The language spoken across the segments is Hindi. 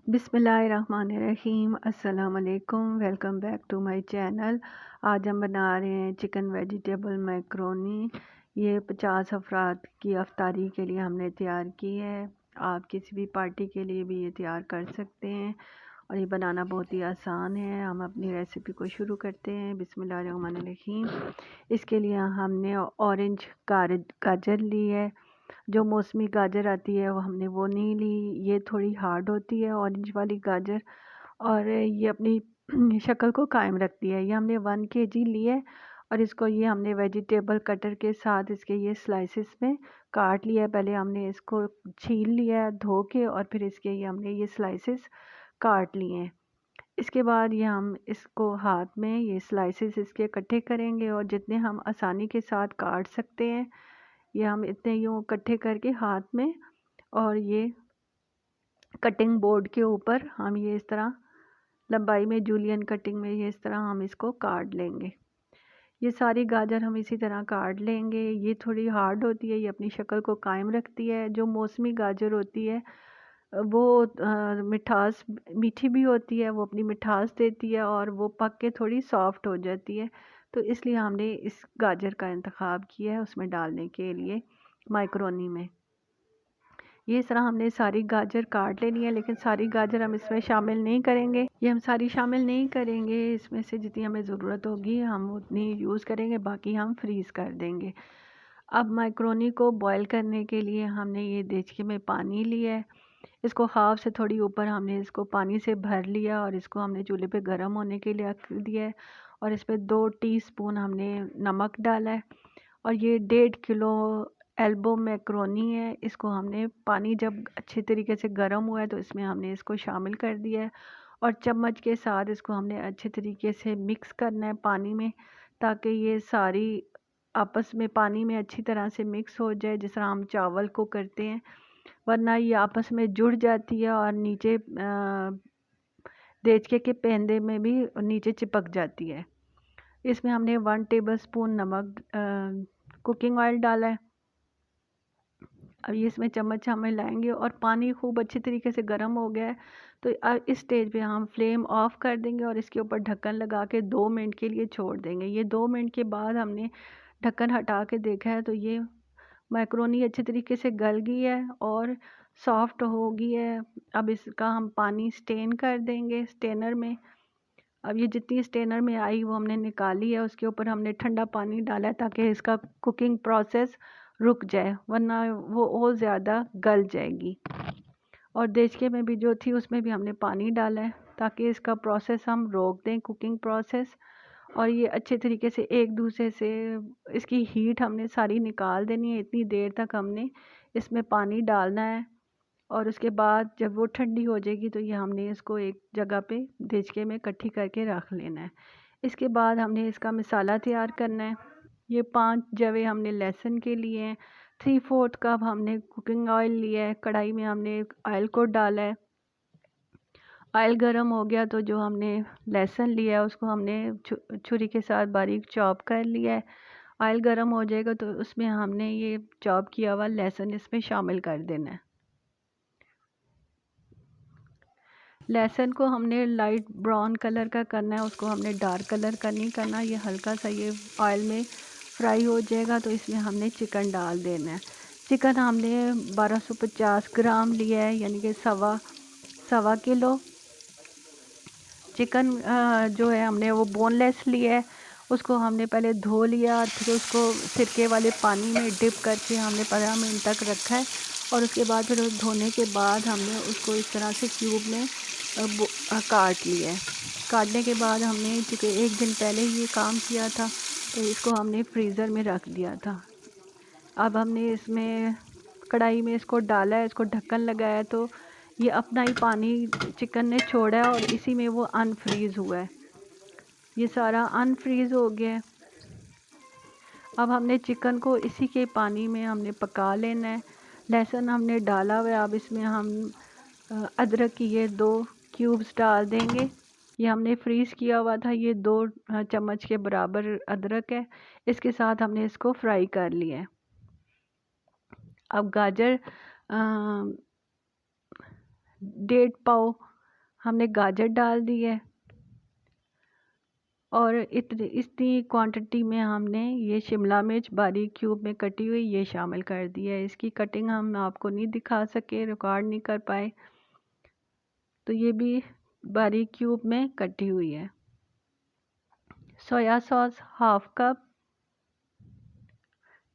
बिस्मिल्लाहिर्रहमानिर्रहीम। अस्सलाम वालेकुम। Welcome back to my channel. आज हम बना रहे हैं चिकन वेजिटेबल मैक्रोनी। ये 50 अफराद की अफ्तारी के लिए हमने तैयार की है। आप किसी भी पार्टी के लिए भी ये तैयार कर सकते हैं और ये बनाना बहुत ही आसान है। हम अपनी रेसिपी को शुरू करते हैं। बिस्मिल्लाहिर्रहमानिर्रहीम। इसके लिए हमने ऑरेंज गाजर ली है। जो मौसमी गाजर आती है वो हमने वो नहीं ली, ये थोड़ी हार्ड होती है ऑरेंज वाली गाजर, और ये अपनी शक्ल को कायम रखती है। ये हमने 1 kg ली है और इसको ये हमने वेजिटेबल कटर के साथ इसके ये स्लाइसेस में काट लिया है। पहले हमने इसको छील लिया है धो के और फिर इसके ये हमने ये स्लाइसेस काट लिए हैं। इसके बाद ये हम इसको हाथ में ये स्लाइसेस इसके इकट्ठे करेंगे और जितने हम आसानी के साथ काट सकते हैं ये हम इतने यूँ इकट्ठे करके हाथ में, और ये कटिंग बोर्ड के ऊपर हम ये इस तरह लंबाई में जूलियन कटिंग में ये इस तरह हम इसको काट लेंगे। ये सारी गाजर हम इसी तरह काट लेंगे। ये थोड़ी हार्ड होती है, ये अपनी शक्ल को कायम रखती है। जो मौसमी गाजर होती है वो मिठास मीठी भी होती है, वो अपनी मिठास देती है और वो पक के थोड़ी सॉफ्ट हो जाती है। तो इसलिए हमने इस गाजर का इंतखाब किया है उसमें डालने के लिए माइक्रोनी में। ये इस तरह हमने सारी गाजर काट लेनी है, लेकिन सारी गाजर हम इसमें शामिल नहीं करेंगे। ये हम सारी शामिल नहीं करेंगे, इसमें से जितनी हमें ज़रूरत होगी हम उतनी यूज़ करेंगे, बाकी हम फ्रीज़ कर देंगे। अब मैक्रोनी को बॉईल करने के लिए हमने ये देचके में पानी लिया है। इसको हाफ से थोड़ी ऊपर हमने इसको पानी से भर लिया और इसको हमने चूल्हे पे गर्म होने के लिए रख दिया है और इस पर 2 टीस्पून हमने नमक डाला है। और ये 1.5 किलो एल्बो मैक्रोनी है। इसको हमने पानी जब अच्छे तरीके से गर्म हुआ है तो इसमें हमने इसको शामिल कर दिया है और चम्मच के साथ इसको हमने अच्छे तरीके से मिक्स करना है पानी में, ताकि ये सारी आपस में पानी में अच्छी तरह से मिक्स हो जाए, जिस तरह हम चावल को करते हैं। वरना ये आपस में जुड़ जाती है और नीचे देचके के पेंदे में भी नीचे चिपक जाती है। इसमें हमने 1 टेबलस्पून नमक कुकिंग ऑयल डाला है। अब ये इसमें चम्मच हम मिलाएंगे और पानी खूब अच्छी तरीके से गर्म हो गया है। तो इस स्टेज पे हम फ्लेम ऑफ कर देंगे और इसके ऊपर ढक्कन लगा के 2 मिनट के लिए छोड़ देंगे। ये 2 मिनट के बाद हमने ढक्कन हटा के देखा है तो ये मैक्रोनी अच्छे तरीके से गल गई है और सॉफ्ट हो गई है। अब इसका हम पानी स्टेन कर देंगे स्टेनर में। अब ये जितनी स्टेनर में आई वो हमने निकाली है, उसके ऊपर हमने ठंडा पानी डाला है ताकि इसका कुकिंग प्रोसेस रुक जाए, वरना वो और ज़्यादा गल जाएगी। और देचके में भी जो थी उसमें भी हमने पानी डाला है ताकि इसका प्रोसेस हम रोक दें, कुकिंग प्रोसेस। और ये अच्छे तरीके से एक दूसरे से इसकी हीट हमने सारी निकाल देनी है। इतनी देर तक हमने इसमें पानी डालना है और उसके बाद जब वो ठंडी हो जाएगी तो ये हमने इसको एक जगह पे देचके में इकट्ठी करके रख लेना है। इसके बाद हमने इसका मसाला तैयार करना है। ये 5 जवे हमने लहसुन के लिए हैं। 3/4 कप हमने कुकिंग ऑयल लिया है। कढ़ाई में हमने ऑयल को डाला है। ऑयल गर्म हो गया तो जो हमने लहसुन लिया है उसको हमने छुरी के साथ बारीक चॉप कर लिया है। ऑयल गर्म हो जाएगा तो उसमें हमने ये चॉप किया हुआ लहसुन इसमें शामिल कर देना है। लहसुन को हमने लाइट ब्राउन कलर का करना है, उसको हमने डार्क कलर का नहीं करना। ये हल्का सा ये ऑयल में फ्राई हो जाएगा तो इसमें हमने चिकन डाल देना है। चिकन हमने 1250 ग्राम लिया है, यानी कि सवा किलो चिकन जो है हमने वो बोनलेस लिया है। उसको हमने पहले धो लिया और फिर उसको सिरके वाले पानी में डिप करके हमने 15 मिनट तक रखा है। और उसके बाद फिर उस धोने के बाद हमने उसको इस तरह से क्यूब में काट लिया है। काटने के बाद हमने चूँकि 1 दिन पहले ये काम किया था तो इसको हमने फ्रीज़र में रख दिया था। अब हमने इसमें कढ़ाई में इसको डाला है, इसको ढक्कन लगाया तो ये अपना ही पानी चिकन ने छोड़ा है और इसी में वो अनफ्रीज़ हुआ है। ये सारा अनफ्रीज़ हो गया है। अब हमने चिकन को इसी के पानी में हमने पका लेना है। लहसुन हमने डाला हुआ है। अब इसमें हम अदरक की ये 2 क्यूब्स डाल देंगे। ये हमने फ्रीज़ किया हुआ था, ये 2 चम्मच के बराबर अदरक है। इसके साथ हमने इसको फ्राई कर लिया है। अब गाजर 1.5 पाव हमने गाजर डाल दी है और इतनी क्वांटिटी में हमने ये शिमला मिर्च बारीक क्यूब में कटी हुई ये शामिल कर दी है। इसकी कटिंग हम आपको नहीं दिखा सके, रिकॉर्ड नहीं कर पाए, तो ये भी बारीक क्यूब में कटी हुई है। Soya sauce half cup,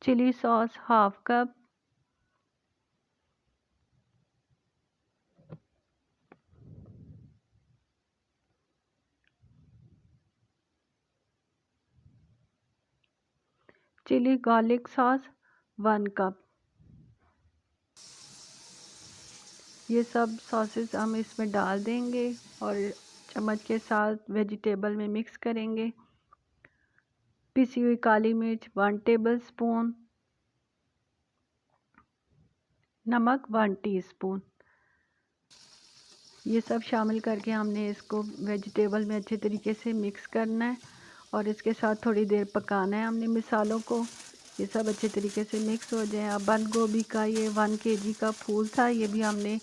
chilli sauce half cup, chilli garlic sauce 1 cup. ये सब सॉसेस हम इसमें डाल देंगे और चम्मच के साथ वेजिटेबल में मिक्स करेंगे। पिसी हुई काली मिर्च 1 टेबलस्पून, नमक 1 टीस्पून, ये सब शामिल करके हमने इसको वेजिटेबल में अच्छे तरीके से मिक्स करना है और इसके साथ थोड़ी देर पकाना है हमने मसालों को। ये सब अच्छे तरीके से मिक्स हो जाए। अब बंद गोभी का ये 1 kg का फूल था, ये भी हमने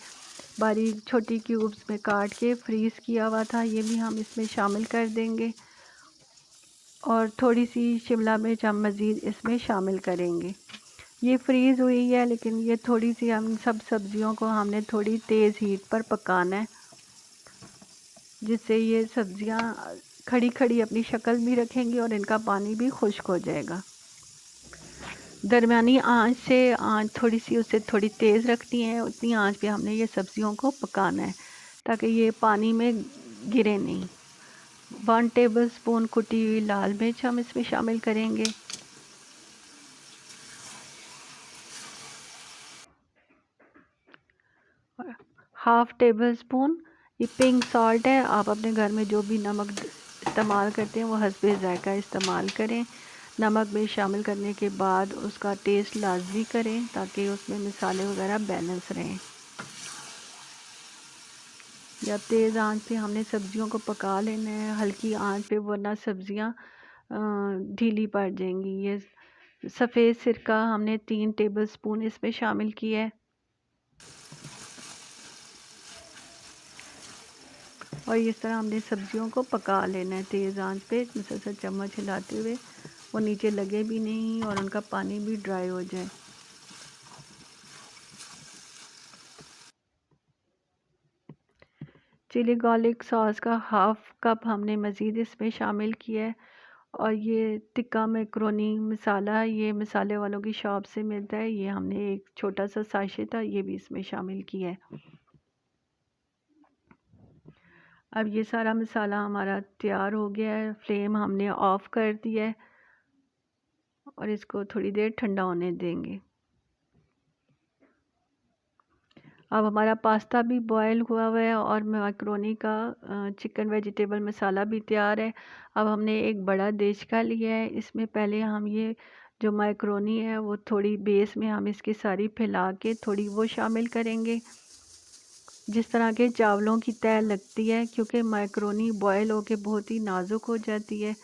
बारीक छोटी क्यूब्स में काट के फ्रीज़ किया हुआ था, ये भी हम इसमें शामिल कर देंगे और थोड़ी सी शिमला मिर्च हम मज़ीद इसमें शामिल करेंगे। ये फ्रीज़ हुई है, लेकिन ये थोड़ी सी हम सब सब्ज़ियों को हमने थोड़ी तेज़ हीट पर पकाना है, जिससे ये सब्ज़ियाँ खड़ी खड़ी अपनी शक्ल भी रखेंगी और इनका पानी भी खुश्क हो जाएगा। दरमियानी आंच से आंच थोड़ी सी उससे थोड़ी तेज़ रखनी है, उतनी आंच पे हमने ये सब्ज़ियों को पकाना है ताकि ये पानी में गिरे नहीं। 1 टेबलस्पून कुटी हुई लाल मिर्च हम इसमें शामिल करेंगे। हाफ़ टेबलस्पून ये पिंक सॉल्ट है, आप अपने घर में जो भी नमक इस्तेमाल करते हैं वो हस्बे ज़ायका इस्तेमाल करें। नमक में शामिल करने के बाद उसका टेस्ट लाजमी करें ताकि उसमें मसाले वगैरह बैलेंस रहें। या तेज़ आंच पे हमने सब्ज़ियों को पका लेना है, हल्की आंच पे, वरना सब्ज़ियाँ ढीली पड़ जाएंगी। ये सफ़ेद सिरका हमने 3 टेबलस्पून इसमें शामिल किया है और इस तरह हमने सब्ज़ियों को पका लेना है तेज़ आंच पे, मुसलसल चम्मच हिलाते हुए, वो नीचे लगे भी नहीं और उनका पानी भी ड्राई हो जाए। चिली गार्लिक सॉस का हाफ़ कप हमने मज़ीद इसमें शामिल किया है और ये टिक्का मैक्रोनी मसाला, ये मसाले वालों की शॉप से मिलता है, ये हमने एक छोटा सा साशे था, ये भी इसमें शामिल किया है। अब ये सारा मसाला हमारा तैयार हो गया है, फ्लेम हमने ऑफ़ कर दिया है और इसको थोड़ी देर ठंडा होने देंगे। अब हमारा पास्ता भी बॉयल हुआ हुआ है और मैक्रोनी का चिकन वेजिटेबल मसाला भी तैयार है। अब हमने एक बड़ा देचका लिया है, इसमें पहले हम ये जो मैक्रोनी है वो थोड़ी बेस में हम इसकी सारी फैला के थोड़ी वो शामिल करेंगे, जिस तरह के चावलों की तय लगती है, क्योंकि मैक्रोनी बॉयल होके बहुत ही नाजुक हो जाती है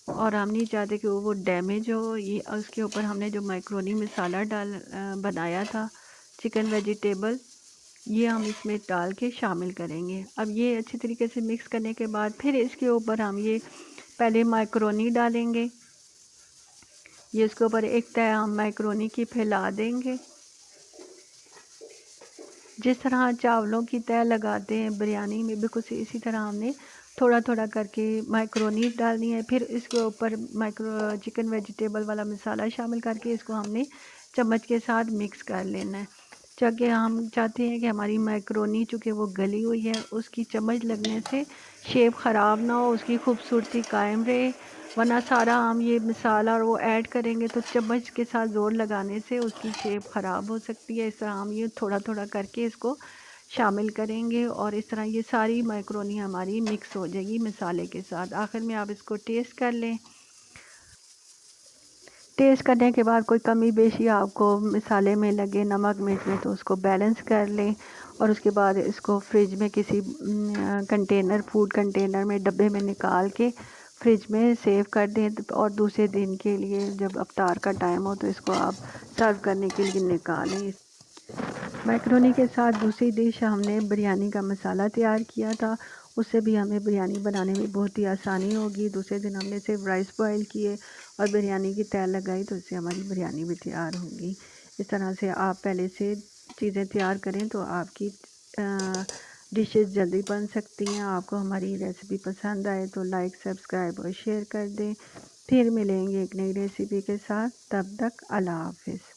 और हम नहीं चाहते कि वो डैमेज हो। ये उसके ऊपर हमने जो मैक्रोनी मसाला बनाया था चिकन वेजिटेबल, ये हम इसमें डाल के शामिल करेंगे। अब ये अच्छी तरीके से मिक्स करने के बाद फिर इसके ऊपर हम ये पहले मैक्रोनी डालेंगे, ये इसके ऊपर एक तय हम मैक्रोनी की फैला देंगे। जिस तरह चावलों की तय लगाते हैं बिरयानी में, बिल्कुल इसी तरह हमने थोड़ा थोड़ा करके मैक्रोनी डालनी है। फिर इसके ऊपर चिकन वेजिटेबल वाला मसाला शामिल करके इसको हमने चम्मच के साथ मिक्स कर लेना है। चाहे हम चाहते हैं कि हमारी मैक्रोनी चूँकि वो गली हुई है, उसकी चम्मच लगने से शेप ख़राब ना हो, उसकी खूबसूरती कायम रहे, वरना सारा हम ये मसाला और वो ऐड करेंगे तो चम्मच के साथ ज़ोर लगाने से उसकी शेप ख़राब हो सकती है। इस तरह हम ये थोड़ा थोड़ा करके इसको शामिल करेंगे और इस तरह ये सारी मैक्रोनी हमारी मिक्स हो जाएगी मसाले के साथ। आखिर में आप इसको टेस्ट कर लें। टेस्ट करने के बाद कोई कमी बेशी आपको मसाले में लगे, नमक मिर्च में, तो उसको बैलेंस कर लें और उसके बाद इसको फ्रिज में किसी कंटेनर, फूड कंटेनर में, डब्बे में निकाल के फ्रिज में सेव कर दें और दूसरे दिन के लिए जब अफ्तार का टाइम हो तो इसको आप सर्व करने के लिए निकालें। मैक्रोनी के साथ दूसरी डिश हमने बिरयानी का मसाला तैयार किया था, उससे भी हमें बिरयानी बनाने में बहुत ही आसानी होगी। दूसरे दिन हमने सिर्फ राइस बॉयल किए और बिरयानी की तय लगाई, तो इससे हमारी बिरयानी भी तैयार होगी। इस तरह से आप पहले से चीज़ें तैयार करें तो आपकी डिशेस जल्दी बन सकती हैं। आपको हमारी रेसिपी पसंद आए तो लाइक, सब्सक्राइब और शेयर कर दें। फिर मिलेंगे एक नई रेसिपी के साथ, तब तक अल्लाह हाफ़िज़।